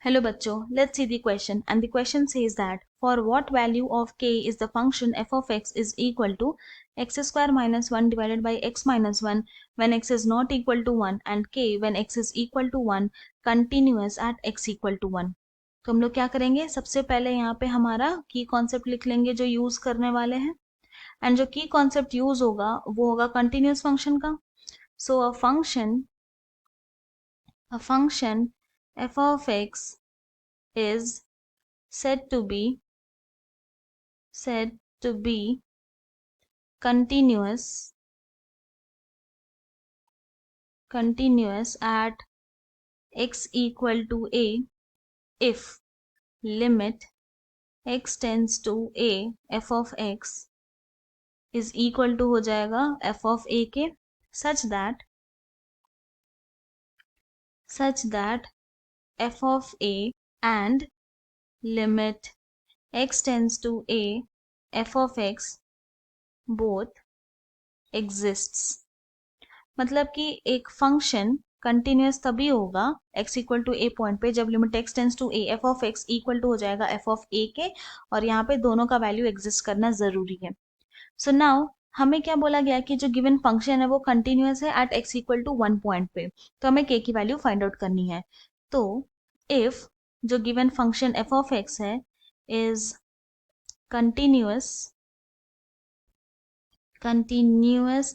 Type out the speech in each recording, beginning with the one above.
Hello bachcho, let's see the question, and the question says that for what value of k is the function f of x is equal to x square minus 1 divided by x minus 1 when x is not equal to 1 and k when x is equal to 1 continuous at x equal to 1। तो हम लोग क्या करेंगे, सबसे पहले यहाँ पे हमारा की कॉन्सेप्ट लिख लेंगे जो यूज करने वाले हैं, एंड जो की कॉन्सेप्ट यूज होगा वो होगा कंटिन्यूस फंक्शन का। So a function f of x is said to be continuous at x equal to a if limit x tends to a f of x is equal to हो जाएगा f of a के, such that f of a and limit x tends to a f of x both exists। मतलब कि एक function continuous तभी होगा x equal to a point पे जब limit x tends to a f of x equal to हो जाएगा f of a के, और यहाँ पे दोनों का वैल्यू एग्जिस्ट करना जरूरी है। सो नाउ हमें क्या बोला गया कि जो गिवन फंक्शन है वो कंटिन्यूस है at x equal to 1 point पे, तो हमें k की वैल्यू फाइंड आउट करनी है। तो इफ जो given function f of x है is continuous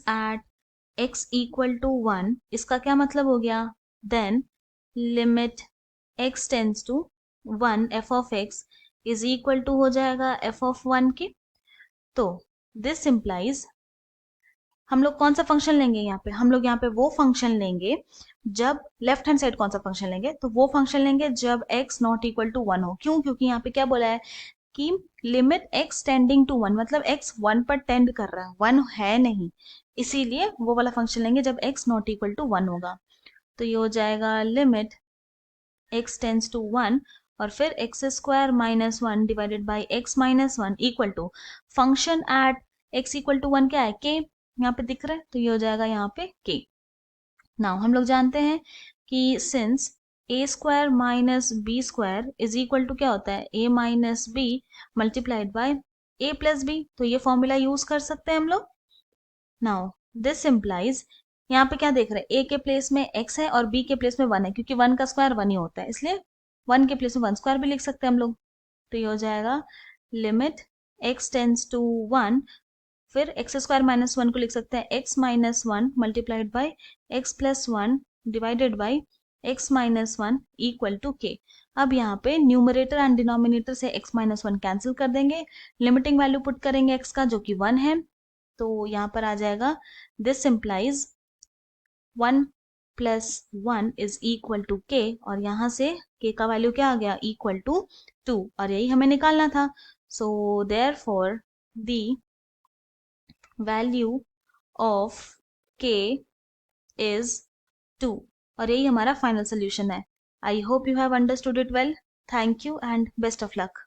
at x equal to 1, इसका क्या मतलब हो गया, then limit x tends to 1 f of x is equal to हो जाएगा f of 1 के। तो दिस इम्प्लाइज हम लोग कौन सा फंक्शन लेंगे यहाँ पे, हम लोग यहाँ पे वो फंक्शन लेंगे जब लेफ्ट हैंड साइड कौन सा फंक्शन लेंगे, तो वो फंक्शन लेंगे जब x नॉट इक्वल टू 1 हो। क्यों? क्योंकि यहाँ पे क्या बोला है कि लिमिट x टेंडिंग टू 1, मतलब x 1 पर टेंड कर रहा है, 1 है नहीं, इसीलिए वो वाला फंक्शन लेंगे जब x नॉट इक्वल टू 1 होगा। तो ये हो जाएगा लिमिट x टेंस टू 1 और फिर x square minus 1 divided by x minus 1 equal to function at x equal to 1 क्या है, k, यहाँ पे दिख रहा है, तो ये हो जाएगा यहाँ पे k। नाउ हम लोग जानते हैं कि since a square minus b square is equal to क्या होता है, a minus b multiplied by a plus b, तो ये फॉर्मूला यूज कर सकते हैं हम लोग। नाउ दिस इम्प्लाइज यहाँ पे क्या देख रहे हैं, a के प्लेस में x है और b के प्लेस में 1 है, क्योंकि 1 का स्क्वायर 1 ही होता है, इसलिए 1 के प्लेस में 1 स्क्वायर भी लिख सकते हैं हम लोग। तो ये हो जाएगा लिमिट x टेंस टू 1, फिर एक्स स्क्वायर माइनस 1 को लिख सकते हैं x minus 1 multiplied by x plus 1 divided by x minus 1 equal to k। अब यहाँ पे न्यूमरेटर एंड डिनोमिनेटर से x माइनस 1 कैंसिल कर देंगे, लिमिटिंग वैल्यू पुट करेंगे x का जो कि 1 है, तो यहाँ पर आ जाएगा this implies 1 plus 1 is equal to k, और यहाँ से k का वैल्यू क्या आ गया, इक्वल टू 2, और यही हमें निकालना था। So therefore the value of k is 2, और यही हमारा फाइनल सोल्यूशन है। I hope you have understood it well. Thank you and best of luck.